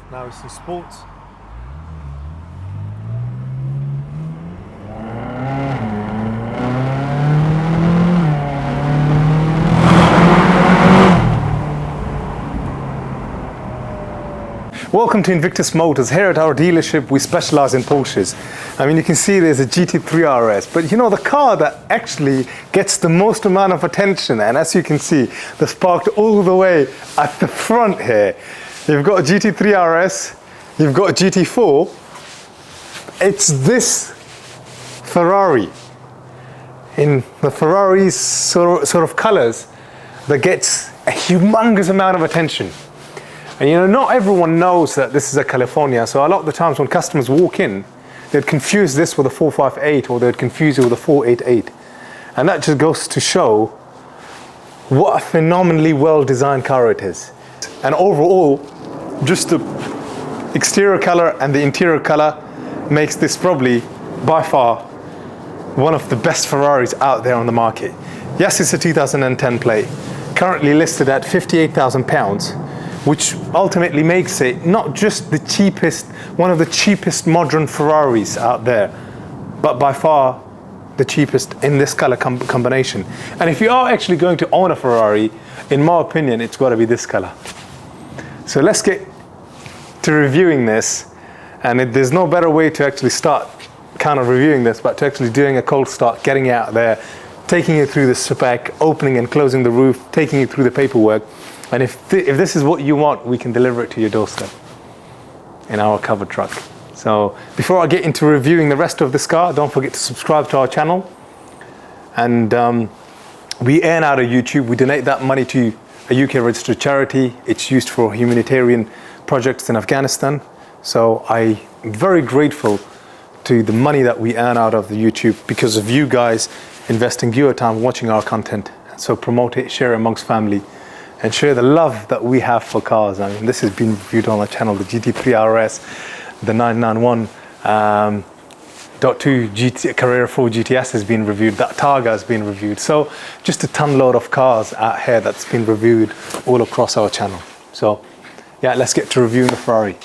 Now it's in sports. Welcome to Invictus Motors. Here at our dealership, we specialize in Porsches. I mean, you can see there's a GT3 RS, but you know, the car that actually gets the most amount of attention, and as you can see, that's parked all the way at the front here. You've got a GT3 RS, you've got a GT4. It's this Ferrari, in the Ferrari's sort of colors, that gets a humongous amount of attention. And you know, not everyone knows that this is a California, so a lot of the times when customers walk in, they'd confuse this with a 458 or they'd confuse it with a 488. And that just goes to show what a phenomenally well-designed car it is. And overall, just the exterior color and the interior color makes this probably, by far, one of the best Ferraris out there on the market. Yes, it's a 2010 plate, currently listed at £58,000. Which ultimately makes it not just the cheapest, one of the cheapest modern Ferraris out there, but by far the cheapest in this color combination. And if you are actually going to own a Ferrari, in my opinion, it's got to be this color. So let's get to reviewing this. And there's no better way to actually start kind of reviewing this, but to actually doing a cold start, getting it out there, taking it through the spec, opening and closing the roof, taking it through the paperwork. And if this is what you want, we can deliver it to your doorstep in our covered truck. So before I get into reviewing the rest of this car, don't forget to subscribe to our channel. And we earn out of YouTube. We donate that money to a UK registered charity. It's used for humanitarian projects in Afghanistan. So I'm very grateful to the money that we earn out of the YouTube because of you guys investing your time watching our content. So promote it, share it amongst family, and share the love that we have for cars. I mean, this has been reviewed on our channel, the GT3 RS, the 991.2 Carrera 4 GTS has been reviewed, that Targa has been reviewed. So just a ton load of cars out here that's been reviewed all across our channel. So yeah, let's get to reviewing the Ferrari.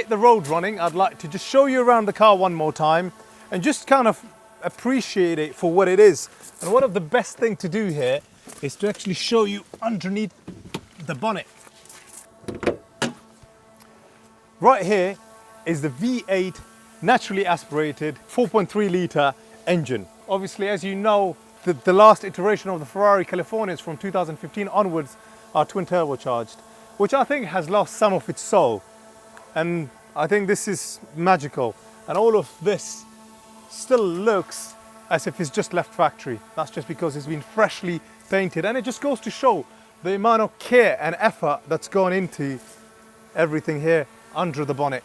The road running, I'd like to just show you around the car one more time and just kind of appreciate it for what it is. And one of the best thing to do here is to actually show you underneath the bonnet. Right here is the V8 naturally aspirated 4.3 litre engine. Obviously, as you know, the last iteration of the Ferrari Californias from 2015 onwards are twin turbocharged, which I think has lost some of its soul. And I think this is magical. And all of this still looks as if it's just left factory. That's just because it's been freshly painted. And it just goes to show the amount of care and effort that's gone into everything here under the bonnet.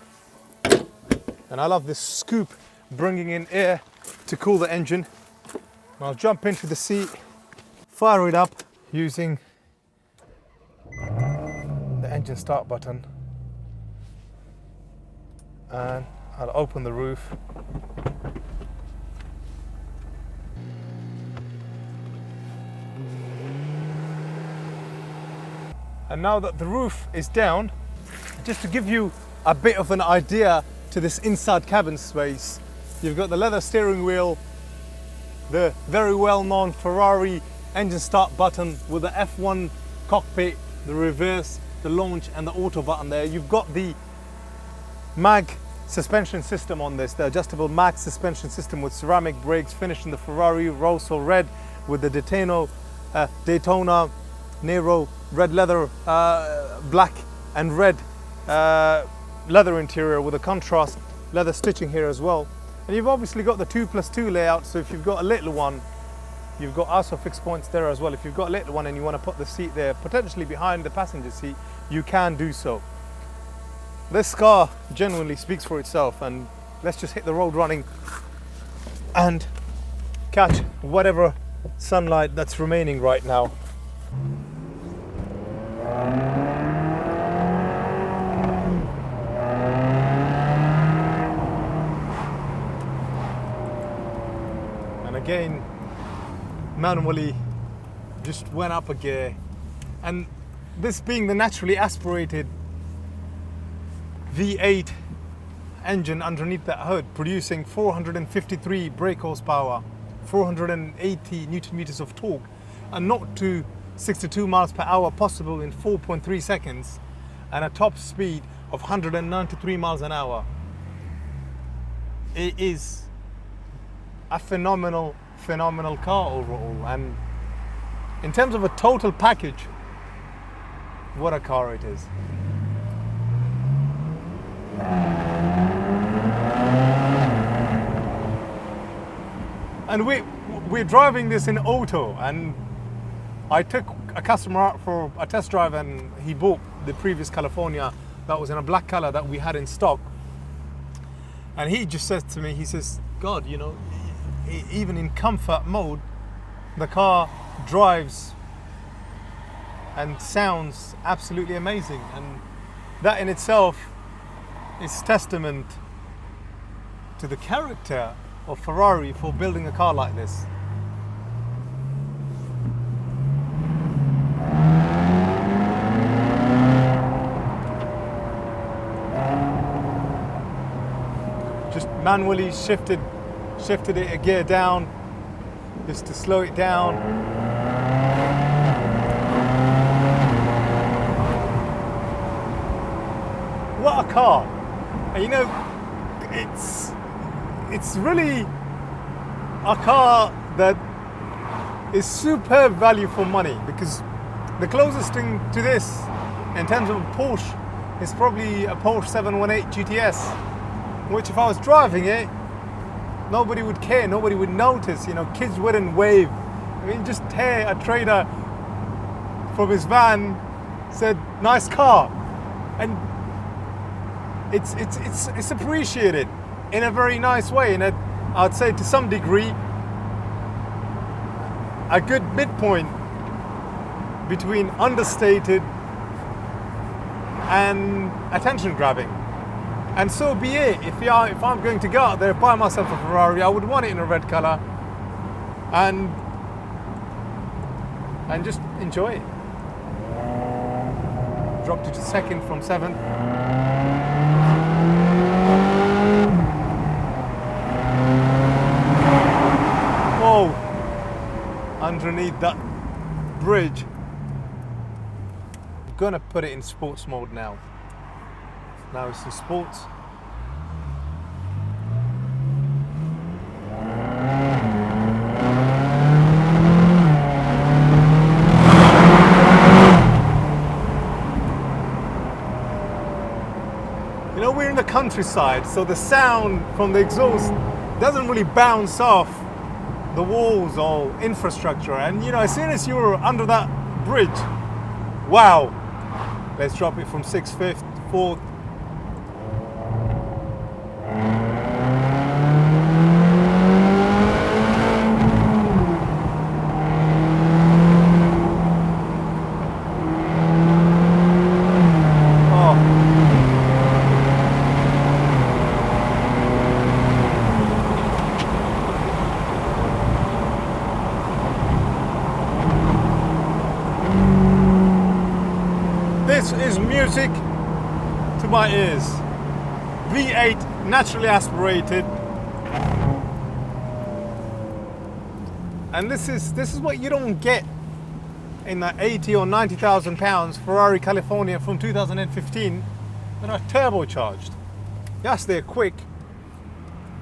And I love this scoop bringing in air to cool the engine. And I'll jump into the seat, fire it up using the engine start button. And I'll open the roof. And now that the roof is down, just to give you a bit of an idea to this inside cabin space, you've got the leather steering wheel, the very well-known Ferrari engine start button with the F1 cockpit, the reverse, the launch and the auto button there. You've got the mag suspension system on this, the adjustable mag suspension system with ceramic brakes finished in the Ferrari Rosso red with the Daytona Nero red leather, black and red leather interior with a contrast leather stitching here as well. And you've obviously got the 2+2 layout, so if you've got a little one, you've got also fixed points there as well. If you've got a little one and you want to put the seat there, potentially behind the passenger seat, you can do so. This car genuinely speaks for itself, and let's just hit the road running and catch whatever sunlight that's remaining right now. And again, manually just went up a gear, and this being the naturally aspirated V8 engine underneath that hood, producing 453 brake horsepower, 480 newton meters of torque, and 0 to 62 miles per hour possible in 4.3 seconds, and a top speed of 193 miles an hour. It is a phenomenal car overall, and in terms of a total package, what a car it is. And we're driving this in auto, and I took a customer out for a test drive, and he bought the previous California that was in a black color that we had in stock. And he just says to me, he says, God, you know, even in comfort mode, the car drives and sounds absolutely amazing. And that in itself is testament to the character of Ferrari for building a car like this. Just manually shifted it a gear down just to slow it down. What a car! And you know, it's really a car that is superb value for money, because the closest thing to this in terms of a Porsche is probably a Porsche 718 GTS, which if I was driving it, nobody would care, nobody would notice, you know, kids wouldn't wave. I mean, just tear a trader from his van, said, nice car. And it's appreciated in a very nice way, and I'd say to some degree a good midpoint between understated and attention grabbing. And so be it. If I'm going to go out there, buy myself a Ferrari, I would want it in a red color and just enjoy it. Dropped it to second from seventh. Whoa! Underneath that bridge. I'm gonna put it in sports mode now. Now it's in sports. You know, we're in the countryside, so the sound from the exhaust doesn't really bounce off the walls or infrastructure. And you know, as soon as you're under that bridge, wow! Let's drop it from 6/5, 4th. This is music to my ears. V8, naturally aspirated, and this is what you don't get in that 80 or 90,000 pounds Ferrari California from 2015 that are turbocharged. Yes, they're quick,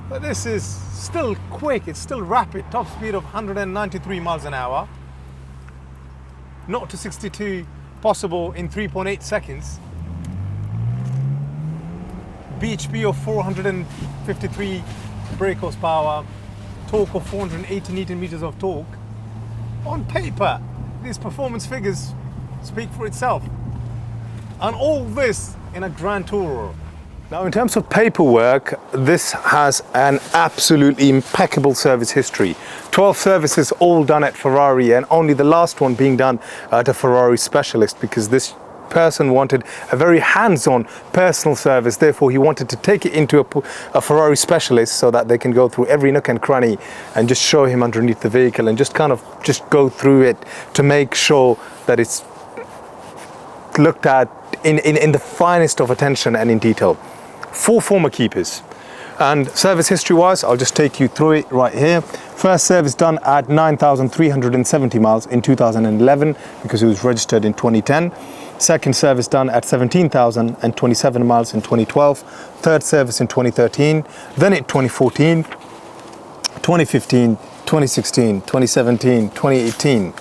but this is still quick. It's still rapid. Top speed of 193 miles an hour. 0 to 62 possible in 3.8 seconds. bhp of 453 brake horsepower, torque of 480 newton meters of torque. On paper, these performance figures speak for itself, and all this in a Grand Tourer. Now, in terms of paperwork, this has an absolutely impeccable service history. 12 services all done at Ferrari, and only the last one being done at a Ferrari specialist, because this person wanted a very hands-on personal service. Therefore, he wanted to take it into a Ferrari specialist so that they can go through every nook and cranny and just show him underneath the vehicle and just go through it to make sure that it's looked at in the finest of attention and in detail. 4 former keepers. And service history-wise, I'll just take you through it right here. First service done at 9,370 miles in 2011 because it was registered in 2010. Second service done at 17,027 miles in 2012. Third service in 2013. Then in 2014, 2015, 2016, 2017, 2018.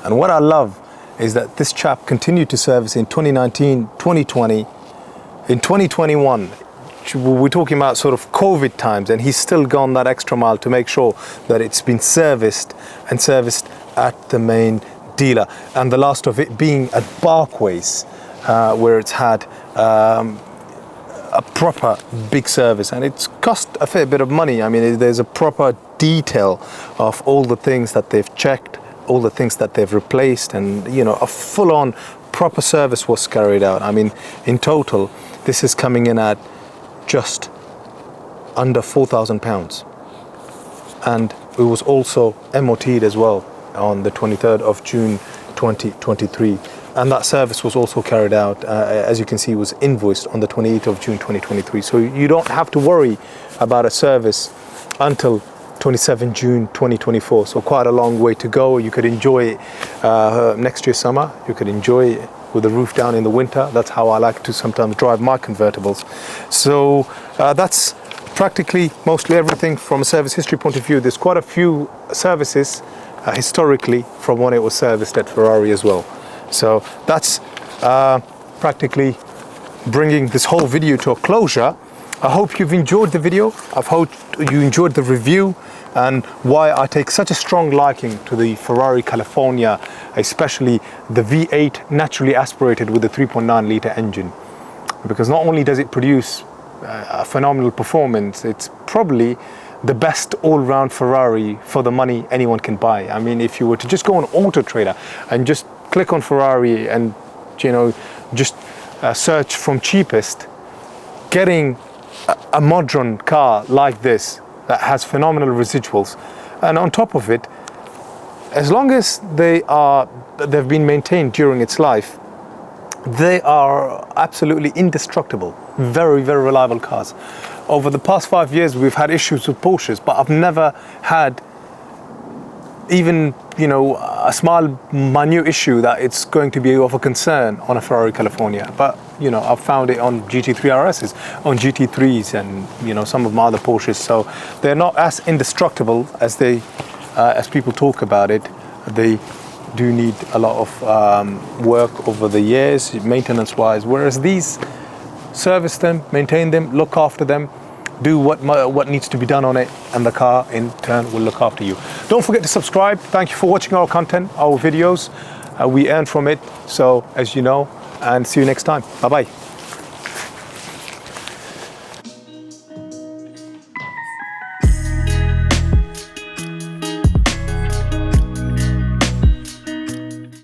And what I love is that this chap continued to service in 2019, 2020, in 2021. We're talking about sort of COVID times, and he's still gone that extra mile to make sure that it's been serviced at the main dealer. And the last of it being at Barkways, where it's had a proper big service, and it's cost a fair bit of money. I mean, there's a proper detail of all the things that they've checked, all the things that they've replaced, and a full-on proper service was carried out. I mean, in total, this is coming in at just under £4,000, and it was also MOT'd as well on the 23rd of June 2023, and that service was also carried out, as you can see, was invoiced on the 28th of June 2023. So you don't have to worry about a service until 27 June 2024. So quite a long way to go. You could enjoy it next year summer. You could enjoy it with the roof down in the winter. That's how I like to sometimes drive my convertibles. So that's practically mostly everything from a service history point of view. There's quite a few services historically from when it was serviced at Ferrari as well. So that's practically bringing this whole video to a closure. I hope you've enjoyed the video. I hope you enjoyed the review and why I take such a strong liking to the Ferrari California, especially the V8 naturally aspirated with the 3.9 litre engine. Because not only does it produce a phenomenal performance, it's probably the best all-round Ferrari for the money anyone can buy. I mean, if you were to just go on Auto Trader and just click on Ferrari and just search from cheapest, getting a modern car like this that has phenomenal residuals, and on top of it, as long as they've been maintained during its life, they are absolutely indestructible. Very, very reliable cars. Over the past 5 years, we've had issues with Porsches, but I've never had even a small minute issue that it's going to be of a concern on a Ferrari California. But I've found it on GT3 RSs, on GT3s, and some of my other Porsches. So they're not as indestructible as as people talk about it. They do need a lot of work over the years, maintenance wise, whereas these, service them, maintain them, look after them, do what needs to be done on it, and the car in turn will look after you. Don't forget to subscribe. Thank you for watching our content, our videos. We earn from it, so as you know, and see you next time. Bye bye.